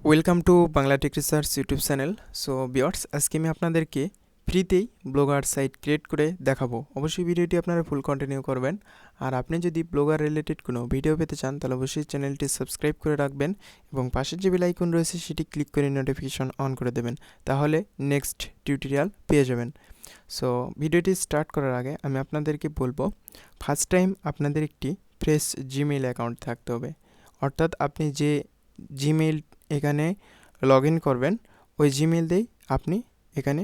Welcome to Bangla tech research YouTube channel. So viewers, আজকে আমি আপনাদেরকে ফ্রিতেই ব্লগার সাইট ক্রিয়েট করে দেখাবো। অবশ্যই ভিডিওটি আপনারা ফুল কন্টিনিউ করবেন। আর আপনি যদি ব্লগার রিলেটেড কোনো ভিডিও পেতে চান তাহলে অবশ্যই চ্যানেলটি সাবস্ক্রাইব করে রাখবেন এবং পাশের যে বেল আইকন রয়েছে সেটি ক্লিক করে নোটিফিকেশন অন করে দেবেন, তাহলে নেক্সট টিউটোরিয়াল পেয়ে যাবেন। সো ভিডিওটি স্টার্ট করার আগে আমি আপনাদেরকে বলবো, ফার্স্ট টাইম আপনাদের একটি ফ্রেশ জিমেইল অ্যাকাউন্ট থাকতে হবে। অর্থাৎ আপনি যে জিমেইল এখানে লগ ইন করবেন, ওই জিমেইল দিয়েই আপনি এখানে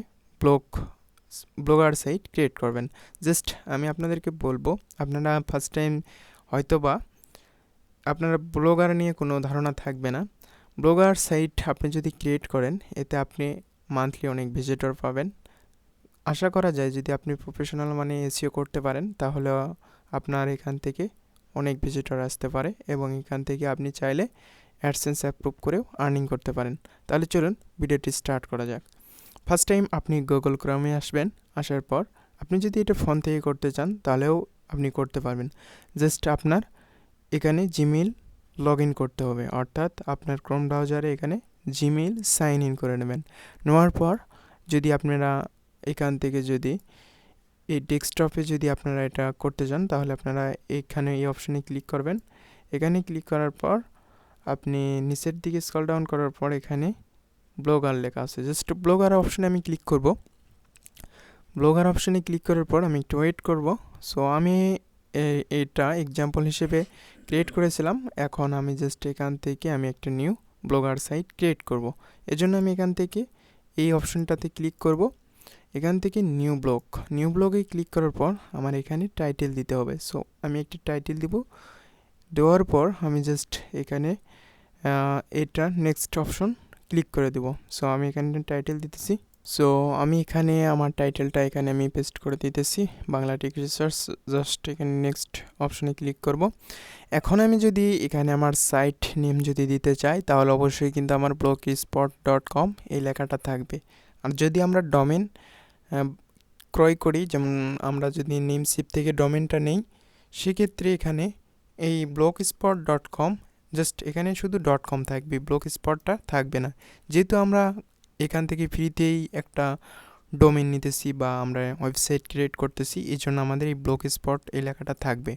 ব্লগার সাইট ক্রিয়েট করবেন। জাস্ট আমি আপনাদেরকে বলবো, আপনারা ফার্স্ট টাইম হয়তো বা আপনারা ব্লগার নিয়ে কোনো ধারণা থাকবে না। ব্লগার সাইট আপনি যদি ক্রিয়েট করেন, এতে আপনি মান্থলি অনেক ভিজিটর পাবেন। আশা করা যায় যদি আপনি প্রফেশনাল মানে এসইও করতে পারেন, তাহলে আপনার এখান থেকে অনেক ভিজিটর আসতে পারে এবং এখান থেকে আপনি চাইলে অ্যাডসেন্স অ্যাপ্রুভ করেও আর্নিং করতে পারেন। তাহলে চলুন ভিডিওটি স্টার্ট করা যাক। ফার্স্ট টাইম আপনি গুগল ক্রোমে আসবেন। আসার পর আপনি যদি এটা ফোন থেকে করতে চান তাহলেও আপনি করতে পারবেন। জাস্ট আপনার এখানে জিমেইল লগ ইন করতে হবে, অর্থাৎ আপনার ক্রোম ব্রাউজারে এখানে জিমেইল সাইন ইন করে নেবেন। নেওয়ার পর যদি আপনারা এখান থেকে যদি এই ডেস্কটপে যদি আপনারা এটা করতে চান, তাহলে আপনারা এখানে এই অপশানে ক্লিক করবেন। এখানে ক্লিক করার পর আপনি নিচের দিকে স্ক্রল ডাউন করার পর এখানে ব্লগার লেখা আছে, জাস্ট ব্লগার অপশানে আমি ক্লিক করব। ব্লগার অপশানে ক্লিক করার পর আমি একটু ওয়েট করব। সো আমি এটা এক্সাম্পল হিসেবে ক্রিয়েট করেছিলাম। এখন আমি জাস্ট এখান থেকে আমি একটা নিউ ব্লগার সাইট ক্রিয়েট করব। এজন্য আমি এখান থেকে এই অপশানটাতে ক্লিক করব। এখান থেকে নিউ ব্লগে ক্লিক করার পর আমার এখানে টাইটেল দিতে হবে। সো আমি একটি টাইটেল দিব। দেওয়ার পর আমি জাস্ট এখানে এটা নেক্সট অপশন ক্লিক করে দেব। সো আমি এখানে টাইটেল দিতেছি। সো আমি এখানে আমার টাইটেলটা এখানে আমি পেস্ট করে দিতেছি, বাংলা টেক রিসার্চ। জাস্ট এখানে নেক্সট অপশনে ক্লিক করব। এখন আমি যদি এখানে আমার সাইট নেম যদি দিতে চাই, তাহলে অবশ্যই কিন্তু আমার blogspot.com এই লেখাটা থাকবে। আর যদি আমরা ডোমেন ক্রয় করি, যেমন আমরা যদি নেমশিপ থেকে ডোমেনটা নেই, সেক্ষেত্রে এখানে এই blogspot.com জাস্ট এখানে শুধু .com থাকবে, ব্লগস্পটটা থাকবে না। যেহেতু আমরা এখান থেকে ফ্রিতেই একটা ডোমেন নিতেছি বা আমরা ওয়েবসাইট ক্রিয়েট করতেছি, এই জন্য আমাদের এই ব্লগস্পট এই লেখাটা থাকবে।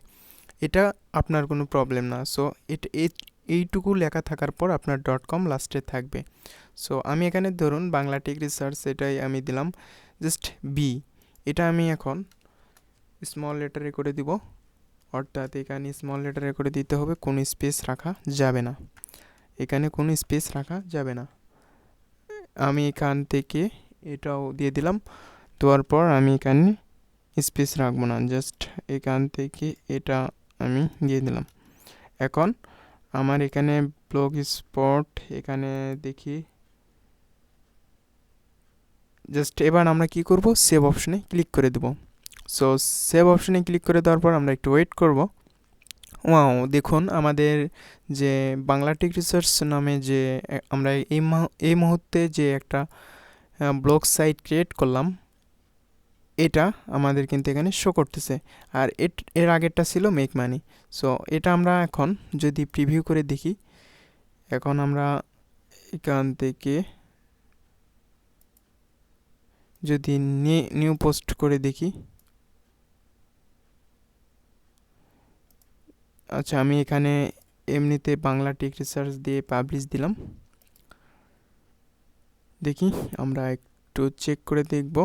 এটা আপনার কোনো প্রবলেম না। সো এইটুকু লেখা থাকার পর আপনার .com লাস্টে থাকবে। সো আমি এখানে ধরুন বাংলা টেক রিসার্চ এটাই আমি দিলাম, জাস্ট বি। এটা আমি এখন স্মল লেটারে করে দিব, অর্থাৎ এখানে স্মল লেটারে করে দিতে হবে, কোনো স্পেস রাখা যাবে না। এখানে কোনো স্পেস রাখা যাবে না। আমি এখান থেকে এটাও দিয়ে দিলাম। দেওয়ার পর আমি এখানে স্পেস রাখবো না, জাস্ট এখান থেকে এটা আমি দিয়ে দিলাম। এখন আমার এখানে ব্লগ স্পট এখানে দেখি, জাস্ট এবার আমরা কি করব, সেভ অপশনে ক্লিক করে দেব। সো সেভ অপশনে ক্লিক করে দেওয়ার পর আমরা একটু ওয়েট করব। ওয়াও, দেখুন আমাদের যে বাংলা টেক রিসার্চ নামে যে আমরা এই মুহূর্তে যে একটা ব্লগ সাইট ক্রিয়েট করলাম, এটা আমাদের কিন্তু এখানে শো করতেছে। আর এর আগেরটা ছিল মেক মানি। সো এটা আমরা এখন যদি প্রিভিউ করে দেখি, এখন আমরা এখান থেকে যদি নিউ পোস্ট করে দেখি, আচ্ছা আমি এখানে এমনিতে বাংলা টেক রিসার্চ দিয়ে পাবলিশ দিলাম। দেখি আমরা একটু চেক করে দেখব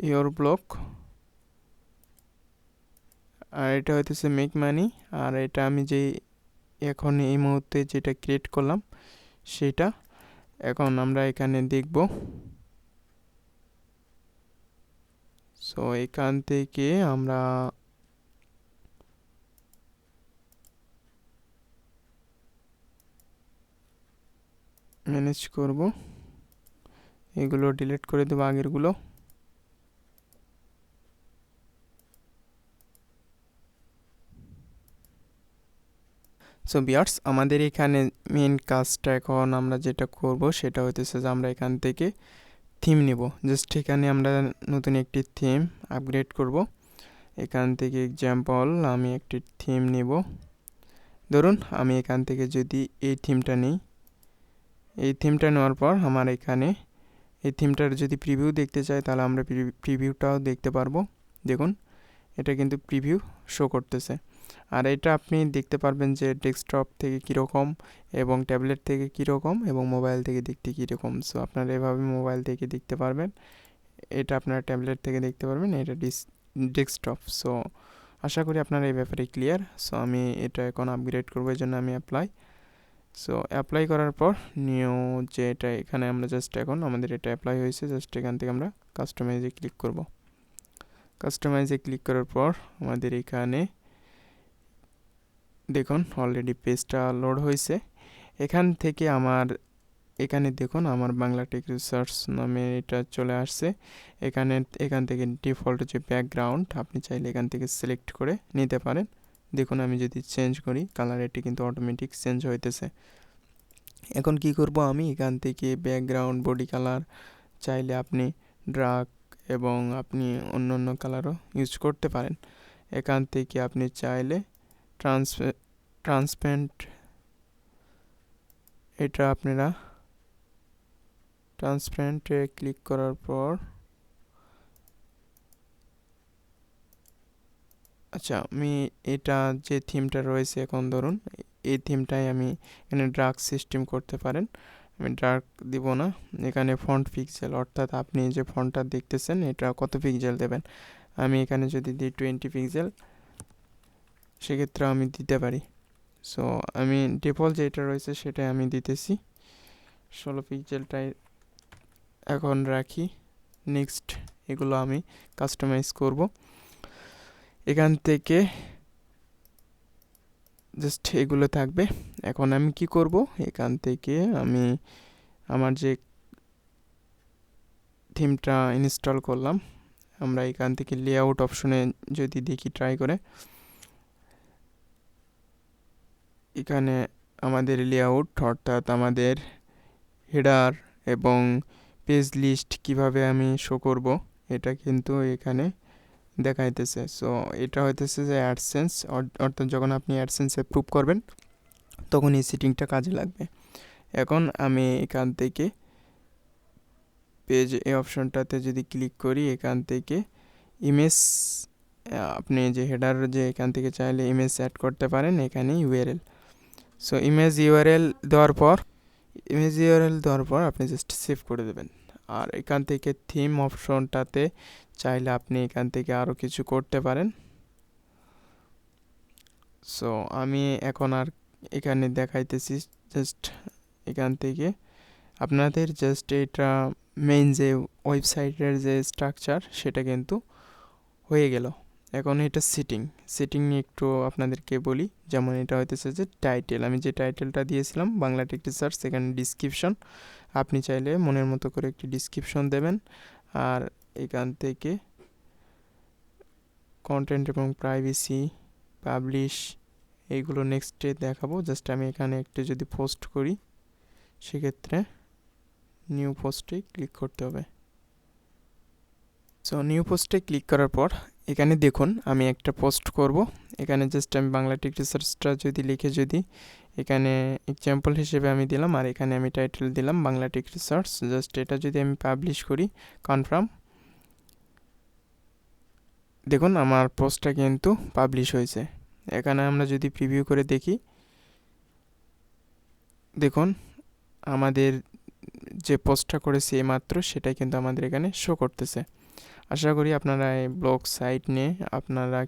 ইয়োর ব্লগ, আর এটা হইতেছে মেক মানি। আর এটা আমি যে এখন এই মুহূর্তে যেটা ক্রিয়েট করলাম সেটা এখন আমরা এখানে দেখব। সো এখান থেকে আমরা ম্যানেজ করব, এগুলো ডিলিট করে দেবো আগেরগুলো। সো ভিউয়ার্স, আমাদের এখানে মেন কাজটা এখন আমরা যেটা করব সেটা হইতেছে যে আমরা এখান থেকে থিম নেব। জাস্ট এখানে আমরা নতুন একটি থিম আপগ্রেড করব। এখান থেকে এক্সাম্পল আমি একটি থিম নেব। ধরুন আমি এখান থেকে যদি এই থিমটা নিই, এই থিমটা নেওয়ার পর আমার এখানে এই থিমটার যদি প্রিভিউ দেখতে চাই তাহলে আমরা প্রিভিউটাও দেখতে পারবো। দেখুন এটা কিন্তু প্রিভিউ শো করতেছে। আর এটা আপনি দেখতে পারবেন যে ডেস্কটপ থেকে কীরকম এবং ট্যাবলেট থেকে কীরকম এবং মোবাইল থেকে দেখতে কীরকম। সো আপনারা এভাবে মোবাইল থেকে দেখতে পারবেন, এটা আপনারা ট্যাবলেট থেকে দেখতে পারবেন, এটা ডেস্কটপ। সো আশা করি আপনারা এই ব্যাপারে ক্লিয়ার। সো আমি এটা এখন আপগ্রেড করবো, এই জন্য আমি অ্যাপ্লাই করার পর নিউ যে এটা এখানে আমরা জাস্ট এখন আমাদের এটা অ্যাপ্লাই হয়েছে, জাস্ট এখান থেকে আমরা কাস্টমাইজে ক্লিক করব। কাস্টমাইজে ক্লিক করার পর আমাদের এখানে দেখুন অলরেডি পেজটা লোড হয়েছে। এখান থেকে এখানে দেখুন আমার বাংলা টেক রিসার্চ নামে এটা চলে আসছে। এখান থেকে ডিফল্ট যে ব্যাকগ্রাউন্ড আপনি চাইলে এখান থেকে সিলেক্ট করে নিতে পারেন। দেখুন আমি যদি চেঞ্জ করি কালার, এটি কিন্তু অটোমেটিক চেঞ্জ হইতেছে। এখন কি করব, আমি এখান থেকে ব্যাকগ্রাউন্ড বডি কালার চাইলে আপনি ডার্ক এবং আপনি অন্য কালারও ইউজ করতে পারেন। এখান থেকে আপনি চাইলে ট্রান্সপারেন্ট, এটা আপনারা ট্রান্সপারেন্টে ক্লিক করার পর আচ্ছা আমি এটা যে থিমটা রয়েছে এখন ধরুন এই থিমটাই আমি এখানে ডার্ক সিস্টেম করতে পারেন। আমি ডার্ক দিব না, এখানে ফন্ট পিক্সেল অর্থাৎ আপনি যে ফন্টটা দেখতেছেন এটা কত পিক্সেল দেবেন। আমি এখানে যদি দিই 20 পিক্সেল সেক্ষেত্রে আমি দিতে পারি। সো আমি ডিফল্ট যেটা রয়েছে সেটাই আমি দিতেছি, 16 পিক্সেলটাই এখন রাখি। নেক্সট এগুলো আমি কাস্টমাইজ করব। এখান থেকে জাস্ট এগুলো থাকবে। এখন আমি কি করব, এখান থেকে আমি আমার যে থিমটা ইনস্টল করলাম, আমরা এখান থেকে লেআউট অপশনে যদি দেখি ট্রাই করে, এখানে আমাদের লেআউট অর্থাৎ আমাদের হেডার এবং পেজ লিস্ট কিভাবে আমি শো করব এটা কিন্তু এখানে দেখাইতেছে। সো এটা হইতেছে যে অ্যাডসেন্স, অর্থাৎ যখন আপনি অ্যাডসেন্স অ্যাপ্রুভ করবেন তখন এই সেটিংটা কাজে লাগবে। এখন আমি এখান থেকে পেজ এই অপশনটাতে যদি ক্লিক করি, এখান থেকে ইমেজ আপনি যে হেডার যে এখান থেকে চাইলে ইমেজ অ্যাড করতে পারেন, এখানে ইউআরএল। সো ইমেজ ইউআরএল দেওয়ার পর আপনি জাস্ট সেভ করে দেবেন। আর এখান থেকে থিম অপশনটাতে চাইলে আপনি এখান থেকে আরও কিছু করতে পারেন। সো আমি এখন আর এখানে দেখাইতেছি জাস্ট এখান থেকে আপনাদের জাস্ট এটা মেইন যে ওয়েবসাইটের যে স্ট্রাকচার সেটা কিন্তু হয়ে গেল। এখন এটা সেটিং নিয়ে একটু আপনাদেরকে বলি। যেমন এটা হইতেছে যে টাইটেল, আমি যে টাইটেলটা দিয়েছিলাম বাংলা টেক রিসার্চ, সেখানে ডিসক্রিপশন আপনি চাইলে মনের মতো করে একটি ডিসক্রিপশন দেবেন। আর এখান থেকে কন্টেন্ট এবং প্রাইভেসি, পাবলিশ এইগুলো নেক্সটে দেখাবো। জাস্ট আমি এখানে একটু যদি পোস্ট করি সেক্ষেত্রে নিউ পোস্টে ক্লিক করতে হবে। সো নিউ পোস্টে ক্লিক করার পর এখানে দেখুন আমি একটা পোস্ট করব। এখানে জাস্ট আমি বাংলা টেক রিসার্চটা যদি লিখে যদি এখানে এক্সাম্পল হিসেবে আমি দিলাম, আর এখানে আমি টাইটেল দিলাম বাংলা টেক রিসার্চ। জাস্ট এটা যদি আমি পাবলিশ করি, কনফার্ম, দেখুন আমার পোস্টটা কিন্তু পাবলিশ হয়েছে। এখানে আমরা যদি প্রিভিউ করে দেখি, দেখুন আমাদের যে পোস্টটা করেছি এইমাত্র সেটাই কিন্তু আমাদের এখানে শো করতেছে। আশা করি আপনারা এই ব্লগ সাইট নিয়ে আপনারা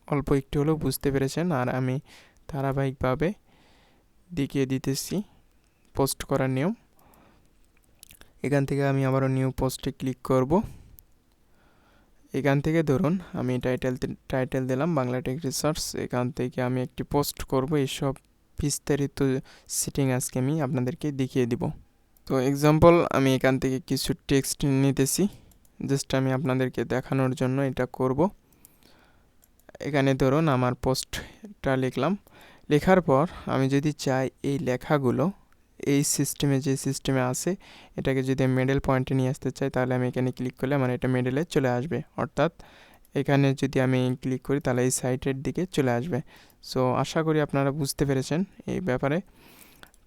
অল্প একটু হলেও বুঝতে পেরেছেন। আর আমি ধারাবাহিকভাবে দেখিয়ে দিতেছি পোস্ট করার নিয়ম। এখান থেকে আমি আবারও নিউ পোস্টে ক্লিক করব। এখান থেকে ধরুন আমি টাইটেল দিলাম বাংলা টেক রিসার্চ। এখান থেকে আমি একটি পোস্ট করব। এইসব বিস্তারিত সেটিং আজকে আমি আপনাদেরকে দেখিয়ে দিব। তো এক্সাম্পল আমি এখান থেকে কিছু টেক্সট নিতেছি, জাস্ট আমি আপনাদেরকে দেখানোর জন্য এটা করব। এখানে ধরুন আমার পোস্টটা লিখলাম, লেখার পর আমি যদি চাই এই লেখাগুলো এই সিস্টেমে যে সিস্টেমে আছে এটাকে যদি আমি মিডল পয়েন্টে নিয়ে আসতে চাই, তাহলে আমি এখানে ক্লিক করলে আমার এটা মিডলে চলে আসবে। অর্থাৎ এখানে যদি আমি ক্লিক করি তাহলে এই সাইটের দিকে চলে আসবে। সো আশা করি আপনারা বুঝতে পেরেছেন এই ব্যাপারে।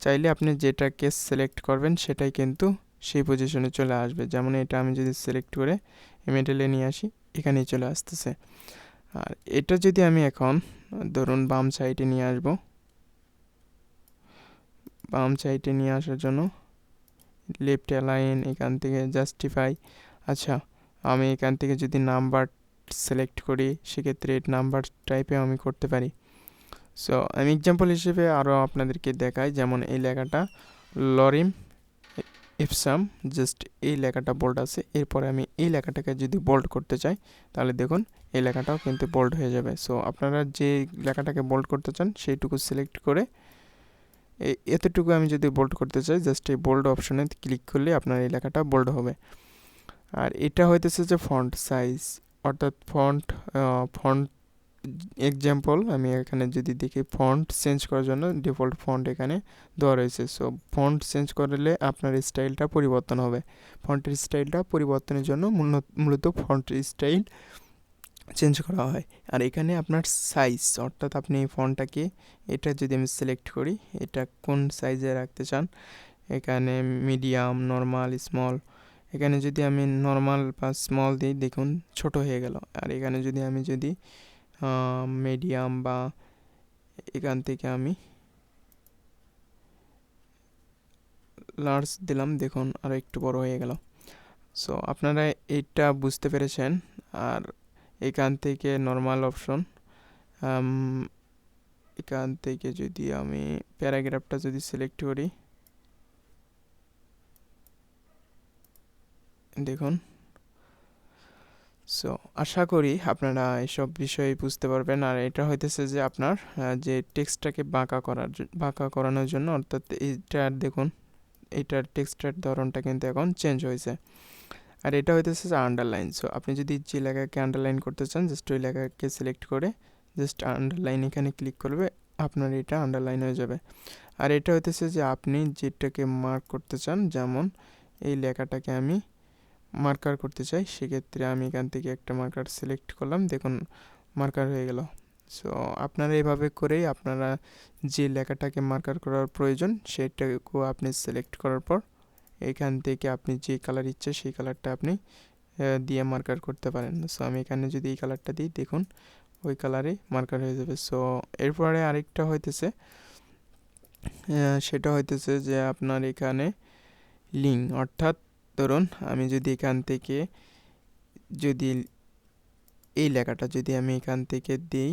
চাইলে আপনি যেটাকে সিলেক্ট করবেন সেটাই কিন্তু সেই পজিশনে চলে আসবে। যেমন এটা আমি যদি সিলেক্ট করে মিডলে নিয়ে আসি, এখানেই চলে আসতেছে। আর এটা যদি আমি এখন ধরুন বাম সাইডে নিয়ে আসব, বাম সাইডে নিয়ে আসার জন্য লেফট অ্যালাইন, এখান থেকে জাস্টিফাই। আচ্ছা, আমি এখান থেকে যদি নাম্বার সিলেক্ট করি সেক্ষেত্রে নাম্বার টাইপে আমি করতে পারি। সো আমি এক্সাম্পল হিসেবে আরও আপনাদেরকে দেখাই। যেমন এই লেখাটা লরিম ইপসাম, জাস্ট এই লেখাটা বোল্ড আছে। এরপরে আমি এই লেখাটাকে যদি বোল্ড করতে চাই তাহলে দেখুন এই লেখাটাও কিন্তু বোল্ড হয়ে যাবে। সো আপনারা যে লেখাটাকে বোল্ড করতে চান সেইটুকু সিলেক্ট করে এতটুকু আমি যদি বোল্ড করতে চাই, জাস্ট এই বোল্ড অপশনে ক্লিক করলে আপনার এই লেখাটা বোল্ড হবে। আর এটা হইতেছে যে ফন্ট সাইজ, অর্থাৎ ফন্ট এক্সাম্পল আমি এখানে যদি দেখি ফন্ট চেঞ্জ করার জন্য ডিফল্ট ফন্ট এখানে দেওয়া রয়েছে। সো ফন্ট চেঞ্জ করলে আপনার স্টাইলটা পরিবর্তন হবে। ফন্টের স্টাইলটা পরিবর্তনের জন্য মূলত ফন্টের স্টাইল চেঞ্জ করা হয়। আর এখানে আপনার সাইজ, অর্থাৎ আপনি এই ফন্টটাকে, এটা যদি আমি সিলেক্ট করি এটা কোন সাইজে রাখতে চান, এখানে মিডিয়াম, নর্মাল, স্মল। এখানে যদি আমি নর্মাল বা স্মল দিই দেখুন ছোট হয়ে গেল। আর এখানে যদি আমি মিডিয়াম বা এখান থেকে আমি লার্জ দিলাম, দেখুন আরও একটু বড় হয়ে গেল। সো আপনারা এটা বুঝতে পেরেছেন। আর এখান থেকে নর্মাল অপশন, এখান থেকে যদি আমি প্যারাগ্রাফটা যদি সিলেক্ট করি দেখুন। সো আশা করি আপনারা এসব বিষয়ে বুঝতে পারবেন। আর এটা হইতেছে যে আপনার যে টেক্সটটাকে বাঁকা করানোর জন্য, অর্থাৎ এইটার দেখুন এইটার টেক্সটের ধরনটা কিন্তু এখন চেঞ্জ হয়েছে। আর এটা হইতেছে যে আন্ডারলাইন। সো আপনি যদি যে লেখাকে আন্ডারলাইন করতে চান জাস্ট ওই লেখাকে সিলেক্ট করে জাস্ট আন্ডারলাইন এখানে ক্লিক করবে, আপনার এটা আন্ডারলাইন হয়ে যাবে। আর এটা হইতেছে যে আপনি যেটাকে মার্ক করতে চান, যেমন এই লেখাটাকে আমি মার্কার করতে চাই, সেক্ষেত্রে আমি এখান থেকে একটা মার্কার সিলেক্ট করলাম, দেখুন মার্কার হয়ে গেল। সো আপনারা এইভাবে করেই আপনারা যে লেখাটাকে মার্কার করার প্রয়োজন সেটাকেও আপনি সিলেক্ট করার পর এখান থেকে আপনি যে কালার ইচ্ছে সেই কালারটা আপনি দিয়ে মার্কার করতে পারেন। সো আমি এখানে যদি এই কালারটা দিই দেখুন ওই কালারে মার্কার হয়ে যাবে। সো এরপরে আরেকটা হইতেছে সেটা হইতেছে যে আপনার এখানে লিঙ্ক, অর্থাৎ ধরুন আমি যদি এখান থেকে যদি এই লেখাটা যদি আমি এখান থেকে দিই,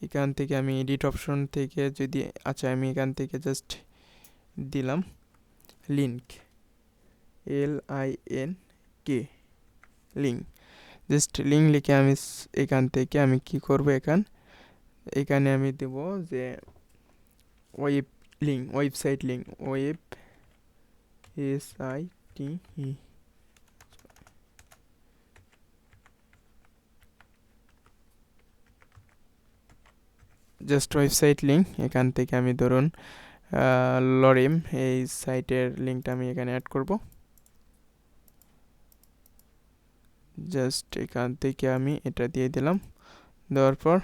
এখান থেকে আমি এডিট অপশন থেকে যদি, আচ্ছা আমি এখান থেকে জাস্ট দিলাম link, LINK, link, just link লিখে আমি এখান থেকে আমি কি করব, এখানে আমি দেব যে web link, website link, web SITE, just website link. এখান থেকে আমি ধরুন লরিম এই সাইটের লিঙ্কটা আমি এখানে অ্যাড করব। জাস্ট এখান থেকে আমি এটা দিয়ে দিলাম, দেওয়ার পর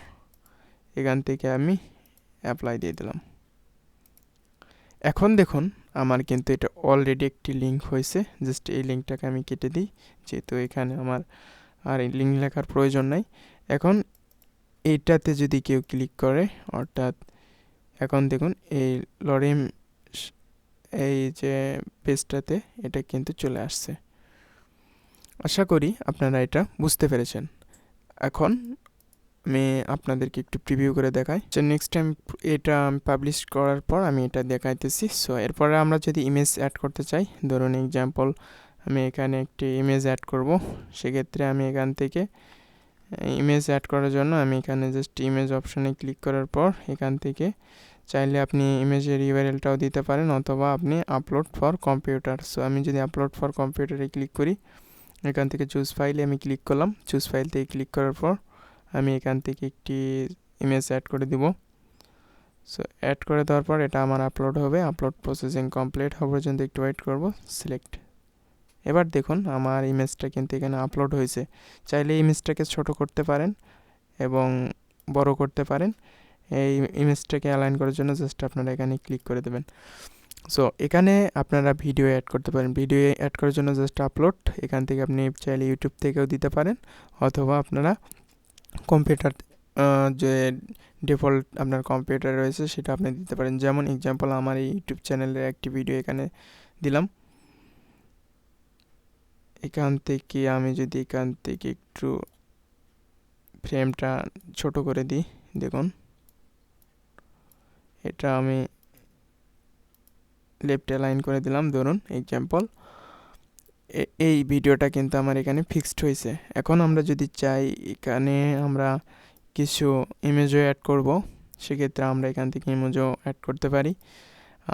এখান থেকে আমি অ্যাপ্লাই দিয়ে দিলাম। এখন দেখুন আমার কিন্তু এটা অলরেডি একটি লিঙ্ক হয়েছে। জাস্ট এই লিঙ্কটাকে আমি কেটে দিই, যেহেতু এখানে আমার আর এই লিঙ্ক লেখার প্রয়োজন নাই। এখন এইটাতে যদি কেউ ক্লিক করে, অর্থাৎ এখন দেখুন এই লরিম এই যে পেজটাতে এটা কিন্তু চলে আসছে। আশা করি আপনারা এটা বুঝতে পেরেছেন। এখন আমি আপনাদেরকে একটু প্রিভিউ করে দেখাই যে নেক্সট টাইম এটা আমি পাবলিশ করার পর আমি এটা দেখাইতেছি। সো এরপরে আমরা যদি ইমেজ অ্যাড করতে চাই, ধরুন এক্সাম্পল আমি এখানে একটি ইমেজ অ্যাড করব, সেক্ষেত্রে আমি এখান থেকে ইমেজ অ্যাড করার জন্য আমি এখানে জাস্ট ইমেজ অপশানে ক্লিক করার পর এখান থেকে চাইলে আপনি ইমেজের ইউআরএলটাও দিতে পারেন, অথবা আপনি আপলোড ফর কম্পিউটার। সো আমি যদি আপলোড ফর কম্পিউটারে ক্লিক করি, এখান থেকে চুজ ফাইলে আমি ক্লিক করলাম। চুজ ফাইল থেকে ক্লিক করার পর আমি এখান থেকে একটি ইমেজ অ্যাড করে দিব। সো অ্যাড করে দেওয়ার পর এটা আমার আপলোড হবে। আপলোড প্রসেসিং কমপ্লিট হওয়ার পর্যন্ত একটু ওয়েট করব। সিলেক্ট, এবার দেখুন আমার ইমেজটা কিন্তু এখানে আপলোড হয়েছে। চাইলে ইমেজটাকে ছোট করতে পারেন এবং বড় করতে পারেন। এই ইমেজটাকে অ্যালাইন করার জন্য জাস্ট আপনারা এখানে ক্লিক করে দেবেন। সো এখানে আপনারা ভিডিও অ্যাড করতে পারেন। ভিডিও অ্যাড করার জন্য জাস্ট আপলোড, এখান থেকে আপনি চাইলে ইউটিউব থেকেও দিতে পারেন, অথবা আপনারা কম্পিউটার যে ডিফল্ট আপনার কম্পিউটার রয়েছে সেটা আপনি দিতে পারেন। যেমন এক্সাম্পল আমার এই ইউটিউব চ্যানেলের একটি ভিডিও এখানে দিলাম। এখান থেকে আমি যদি এখান থেকে একটু ফ্রেমটা ছোট করে দিই, দেখুন এটা আমি লেফট অ্যালাইন করে দিলাম, ধরুন এক্সাম্পল। এই ভিডিওটা কিন্তু আমার এখানে ফিক্সড হয়েছে। এখন আমরা যদি চাই এখানে আমরা কিছু ইমেজও অ্যাড করব, সেক্ষেত্রে আমরা এখান থেকে ইমেজও অ্যাড করতে পারি।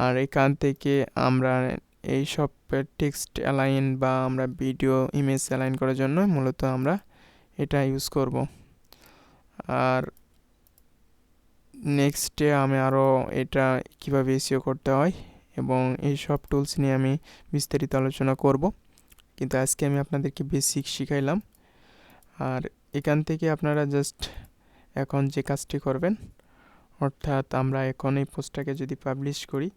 আর এখান থেকে আমরা এই সব টেক্সট অ্যালাইন বা আমরা ভিডিও ইমেজ অ্যালাইন করার জন্য মূলত আমরা এটা ইউজ করব। আর নেক্সটে আমি আরও এটা কিভাবে এসইও করতে হয় এবং এই সব টুলস নিয়ে আমি বিস্তারিত আলোচনা করব, কিন্তু আজকে আমি আপনাদেরকে বেসিক শিখাইলাম। আর এখান থেকে আপনারা জাস্ট এখন যে কাজটি করবেন, অর্থাৎ আমরা এখন এই পোস্টটাকে যদি পাবলিশ করি,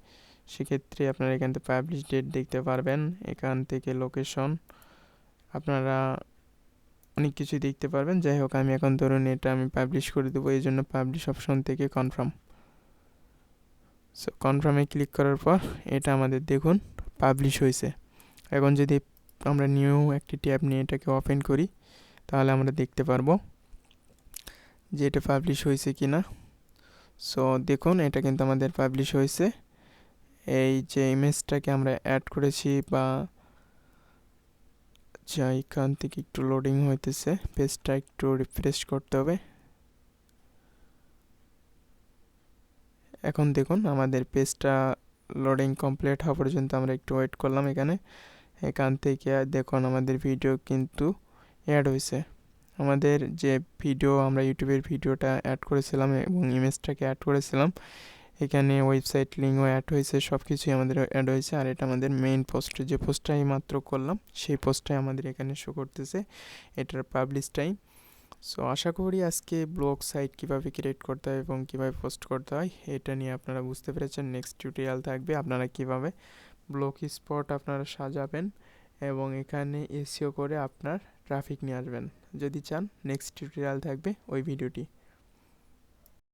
সেক্ষেত্রে আপনারা এখান থেকে পাবলিশ ডেট দেখতে পারবেন। এখান থেকে লোকেশন আপনারা অনেক কিছু দেখতে পারবেন। যাই হোক, আমি এখন ধরুন এটা আমি পাবলিশ করে দেবো, এই জন্য পাবলিশ অপশন থেকে কনফার্ম। সো কনফার্মে ক্লিক করার পর এটা আমাদের দেখুন পাবলিশ হয়েছে। এখন যদি আমরা নিউ একটি ট্যাব নিয়ে এটাকে ওপেন করি, তাহলে আমরা দেখতে পারবো যে এটা পাবলিশ হয়েছে কি না। সো দেখুন এটা কিন্তু আমাদের পাবলিশ হয়েছে। এই যে ইমেজটাকে আমরা অ্যাড করেছি বা এখান থেকে একটু লোডিং হইতেছে, পেজটা একটু রিফ্রেশ করতে হবে। এখন দেখুন আমাদের পেজটা লোডিং কমপ্লিট হওয়া পর্যন্ত আমরা একটু ওয়েট করলাম। এখান থেকে দেখুন আমাদের ভিডিও কিন্তু অ্যাড হয়েছে। আমাদের যে ভিডিও আমরা ইউটিউবের ভিডিওটা অ্যাড করেছিলাম এবং ইমেজটাকে অ্যাড করেছিলাম, এখানে ওয়েবসাইট লিঙ্কও অ্যাড হয়েছে, সব কিছুই আমাদের অ্যাড হয়েছে। আর এটা আমাদের মেইন পোস্ট, যে পোস্টটাই মাত্র করলাম সেই পোস্টটাই আমাদের এখানে শো করতেছে, এটার পাবলিশ টাইম। সো আশা করি আজকে ব্লগ সাইট কীভাবে ক্রিয়েট করতে হয় এবং কীভাবে পোস্ট করতে হয় এটা নিয়ে আপনারা বুঝতে পেরেছেন। নেক্সট টিউটোরিয়াল থাকবে আপনারা কীভাবে ব্লগ স্পট আপনারা সাজাবেন এবং এখানে এসইও করে আপনার ট্রাফিক নিয়ে আসবেন। যদি চান নেক্সট টিউটোরিয়াল থাকবে ওই ভিডিওটি।